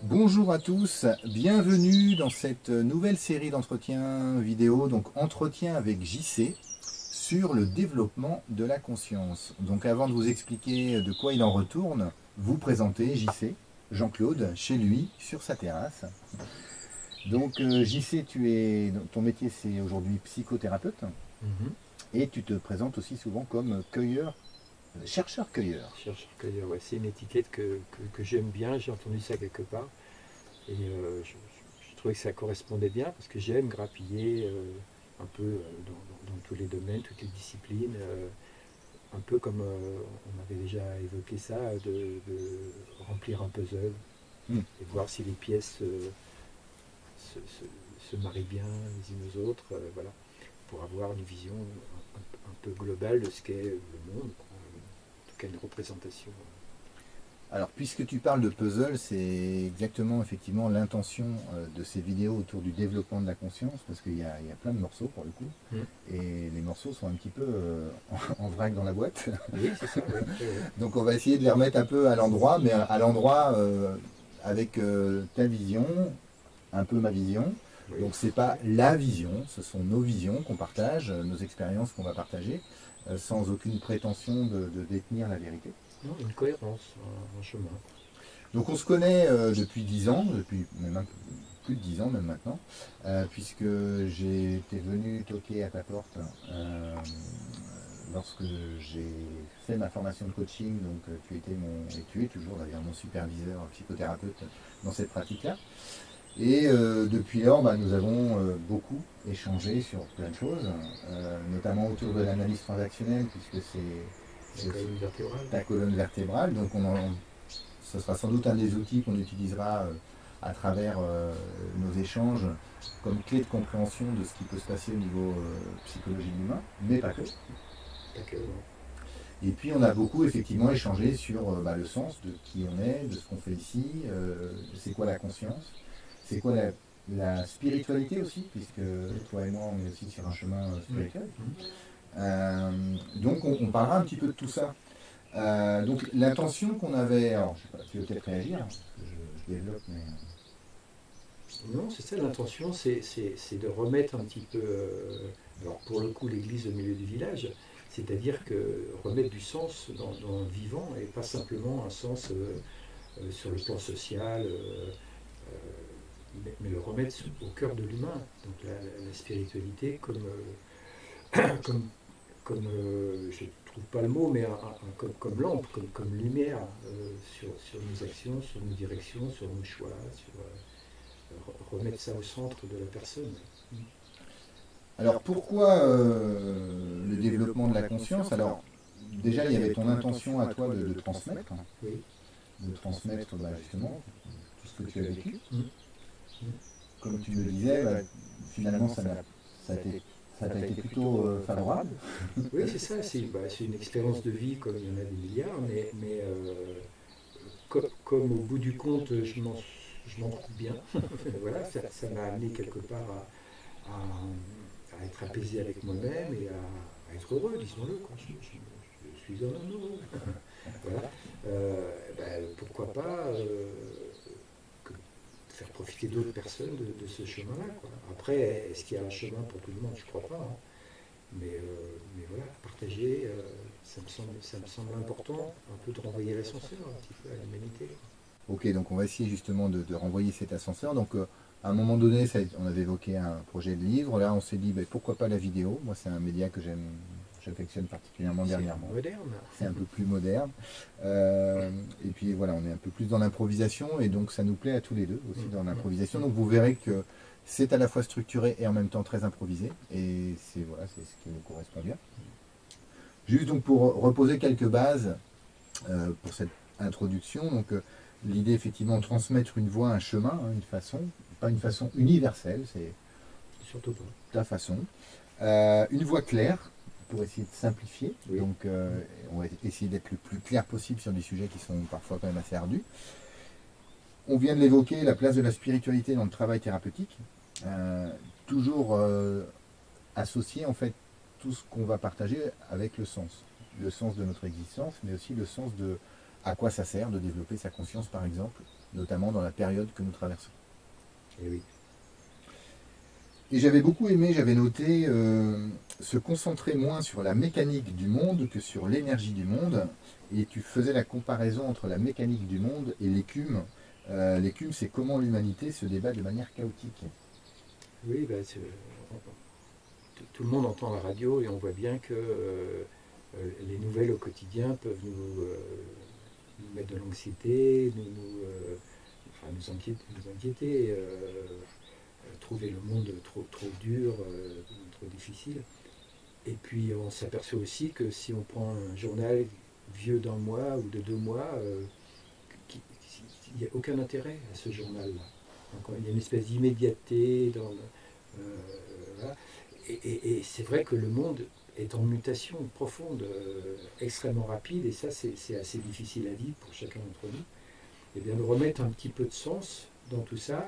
Bonjour à tous, bienvenue dans cette nouvelle série d'entretiens vidéo, donc entretien avec JC sur le développement de la conscience. Donc avant de vous expliquer de quoi il en retourne, vous présentez JC, Jean-Claude, chez lui, sur sa terrasse. Donc JC, ton métier c'est aujourd'hui psychothérapeute Mhm. et tu te présentes aussi souvent comme cueilleur, chercheur-cueilleur. Chercheur-cueilleur, ouais, c'est une étiquette que j'aime bien, j'ai entendu ça quelque part. Et je trouvais que ça correspondait bien parce que j'aime grappiller un peu dans tous les domaines, toutes les disciplines. Un peu comme on avait déjà évoqué ça, de remplir un puzzle Hmm. et voir si les pièces se marient bien les unes aux autres, voilà, pour avoir une vision un peu globale de ce qu'est le monde, quoi. En tout cas une représentation. Alors, puisque tu parles de puzzle, c'est exactement effectivement l'intention de ces vidéos autour du développement de la conscience, parce qu'il y a plein de morceaux pour le coup, Mm. et les morceaux sont un petit peu en vrac dans la boîte. Oui, c'est ça, oui. Oui, oui. Donc on va essayer de les remettre un peu à l'endroit, mais à l'endroit avec ta vision, un peu ma vision. Oui, Donc c'est tout à pas fait. la vision, ce sont nos visions qu'on partage, nos expériences qu'on va partager, sans aucune prétention de détenir la vérité. Non, une cohérence, un chemin. Donc on se connaît depuis 10 ans, depuis même plus de 10 ans même maintenant, puisque j'étais venu toquer à ta porte lorsque j'ai fait ma formation de coaching, donc et tu es toujours d'ailleurs mon superviseur psychothérapeute dans cette pratique-là. Et depuis lors, bah, nous avons beaucoup échangé sur plein de choses, notamment autour de l'analyse transactionnelle, puisque La c'est aussi colonne vertébrale. ta colonne vertébrale. Donc ce sera sans doute un des outils qu'on utilisera à travers nos échanges comme clé de compréhension de ce qui peut se passer au niveau psychologie de l'humain, mais pas que. Pas que, non. Et puis on a beaucoup effectivement échangé sur bah, le sens de qui on est, de ce qu'on fait ici, c'est quoi la conscience, c'est quoi la spiritualité aussi, puisque toi et moi on est aussi sur un chemin Oui. spirituel. Mhm. Donc on parlera un petit peu de tout ça. Donc l'intention qu'on avait, alors je sais pas, tu veux peut-être réagir, parce que je développe, mais Non, c'est ça l'intention, c'est de remettre un petit peu, alors pour le coup, l'église au milieu du village, c'est-à-dire que remettre du sens dans le vivant et pas simplement un sens sur le plan social, mais le remettre au cœur de l'humain. Donc la spiritualité comme, je ne trouve pas le mot, mais comme lampe, comme lumière sur nos actions, sur nos directions, sur nos choix, remettre ça au centre de la personne. alors pourquoi le développement de la conscience? Alors déjà il y avait ton intention à toi de transmettre, Oui. bah, justement tout ce que tu as vécu. Mm. Mm. Comme tu me le disais, bah, finalement ça a été, ça t'a été plutôt favorable. Oui, c'est ça, c'est une expérience de vie comme il y en a des milliards, mais comme au bout du compte, je m'en trouve bien. Voilà, ça m'a amené quelque part à être apaisé avec moi-même et à être heureux, disons-le, quoi. Je suis un homme heureux. Voilà. Pourquoi pas faire profiter d'autres personnes de ce chemin-là, quoi. Après, est-ce qu'il y a un chemin pour tout le monde? Je crois pas, hein. Mais voilà, partager, ça me semble important, un peu de renvoyer l'ascenseur un petit peu à l'humanité, quoi. Ok, donc on va essayer justement de renvoyer cet ascenseur. Donc à un moment donné, on avait évoqué un projet de livre. Là, on s'est dit ben, pourquoi pas la vidéo. Moi, c'est un média que j'affectionne particulièrement C'est dernièrement. moderne. C'est un peu plus moderne. Et puis voilà, on est un peu plus dans l'improvisation et donc ça nous plaît à tous les deux aussi dans l'improvisation. Donc vous verrez que c'est à la fois structuré et en même temps très improvisé. Et c'est voilà, c'est ce qui nous correspond bien. Juste donc pour reposer quelques bases pour cette introduction. Donc l'idée effectivement de transmettre une voie, un chemin, hein, une façon, pas une façon universelle, c'est Surtout pas. ta façon. Une voie claire pour essayer de simplifier. Oui. Donc on va essayer d'être le plus clair possible sur des sujets qui sont parfois quand même assez ardus. On vient de l'évoquer, la place de la spiritualité dans le travail thérapeutique. Euh, Toujours associer en fait tout ce qu'on va partager avec le sens de notre existence, mais aussi le sens de à quoi ça sert de développer sa conscience par exemple, notamment dans la période que nous traversons. Et oui. Et j'avais beaucoup aimé, j'avais noté se concentrer moins sur la mécanique du monde que sur l'énergie du monde. Et tu faisais la comparaison entre la mécanique du monde et l'écume. L'écume, c'est comment l'humanité se débat de manière chaotique. Oui, bah, tout le monde entend la radio et on voit bien que les nouvelles au quotidien peuvent nous mettre de l'anxiété, nous inquiéter, trouver le monde trop dur, trop difficile. Et puis on s'aperçoit aussi que si on prend un journal vieux d'un mois ou de 2 mois, il n'y a aucun intérêt à ce journal-là. Donc il y a une espèce d'immédiateté voilà. Et c'est vrai que le monde est en mutation profonde, extrêmement rapide, et ça c'est assez difficile à vivre pour chacun d'entre nous. Et bien de remettre un petit peu de sens dans tout ça,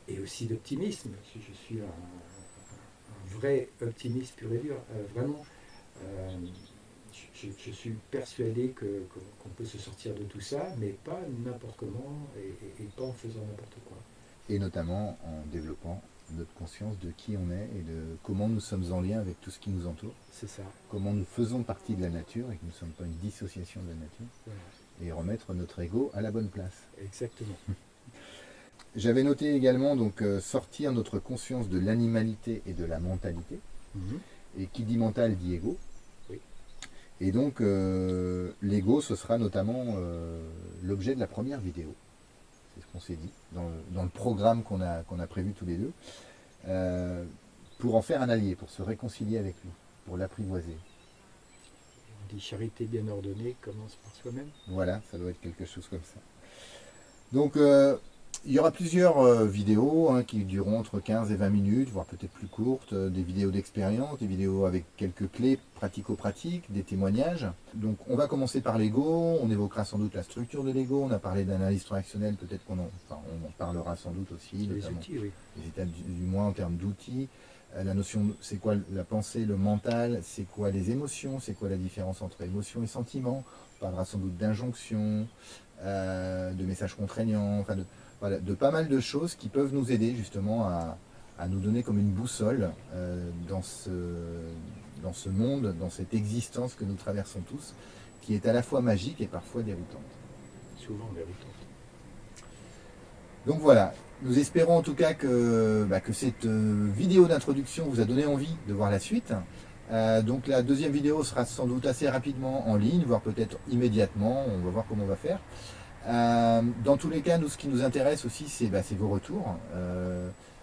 et aussi d'optimisme. Je suis un vrai optimiste pur et dur, vraiment. Je suis persuadé qu'on peut se sortir de tout ça, mais pas n'importe comment et pas en faisant n'importe quoi. Et notamment en développant notre conscience de qui on est et de comment nous sommes en lien avec tout ce qui nous entoure. C'est ça. Comment nous faisons partie de la nature et que nous ne sommes pas une dissociation de la nature. Voilà. Et remettre notre ego à la bonne place. Exactement. J'avais noté également donc sortir notre conscience de l'animalité et de la mentalité. Et qui dit mental dit ego. Oui. Et donc l'ego, ce sera notamment l'objet de la première vidéo. C'est ce qu'on s'est dit dans le programme qu'on a prévu tous les deux. Pour en faire un allié, pour se réconcilier avec lui, pour l'apprivoiser. On dit charité bien ordonnée commence par soi-même. Voilà, ça doit être quelque chose comme ça. Donc il y aura plusieurs vidéos qui dureront entre 15 et 20 minutes, voire peut-être plus courtes, des vidéos d'expérience, des vidéos avec quelques clés pratico-pratiques, des témoignages. Donc on va commencer par l'ego, on évoquera sans doute la structure de l'ego, on a parlé d'analyse transactionnelle, peut-être qu'on en parlera sans doute aussi, Les outils, oui. les étapes du moins en termes d'outils. La notion, c'est quoi la pensée, le mental, c'est quoi les émotions, c'est quoi la différence entre émotions et sentiments. On parlera sans doute d'injonctions, de messages contraignants, enfin de pas mal de choses qui peuvent nous aider justement à nous donner comme une boussole dans ce monde, dans cette existence que nous traversons tous, qui est à la fois magique et parfois déroutante. Souvent déroutante. Donc voilà, nous espérons en tout cas que cette vidéo d'introduction vous a donné envie de voir la suite. Donc la deuxième vidéo sera sans doute assez rapidement en ligne, voire peut-être immédiatement, on va voir comment on va faire. Dans tous les cas, nous, ce qui nous intéresse aussi, c'est vos retours,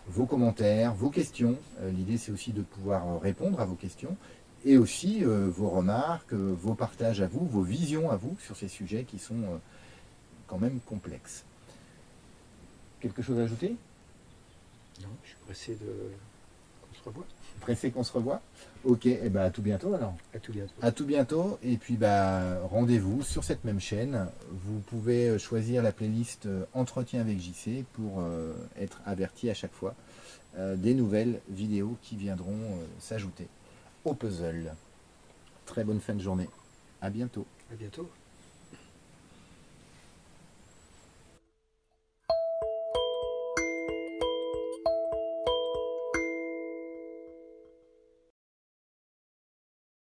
vos commentaires, vos questions. L'idée, c'est aussi de pouvoir répondre à vos questions et aussi vos remarques, vos partages à vous, vos visions à vous sur ces sujets qui sont quand même complexes. Quelque chose à ajouter? Non, je suis pressé qu'on se revoie. Pressé qu'on se revoie? Ok, et à tout bientôt alors. À tout bientôt. À tout bientôt, et puis rendez-vous sur cette même chaîne. Vous pouvez choisir la playlist Entretien avec JC pour être averti à chaque fois des nouvelles vidéos qui viendront s'ajouter au puzzle. Très bonne fin de journée. À bientôt. À bientôt.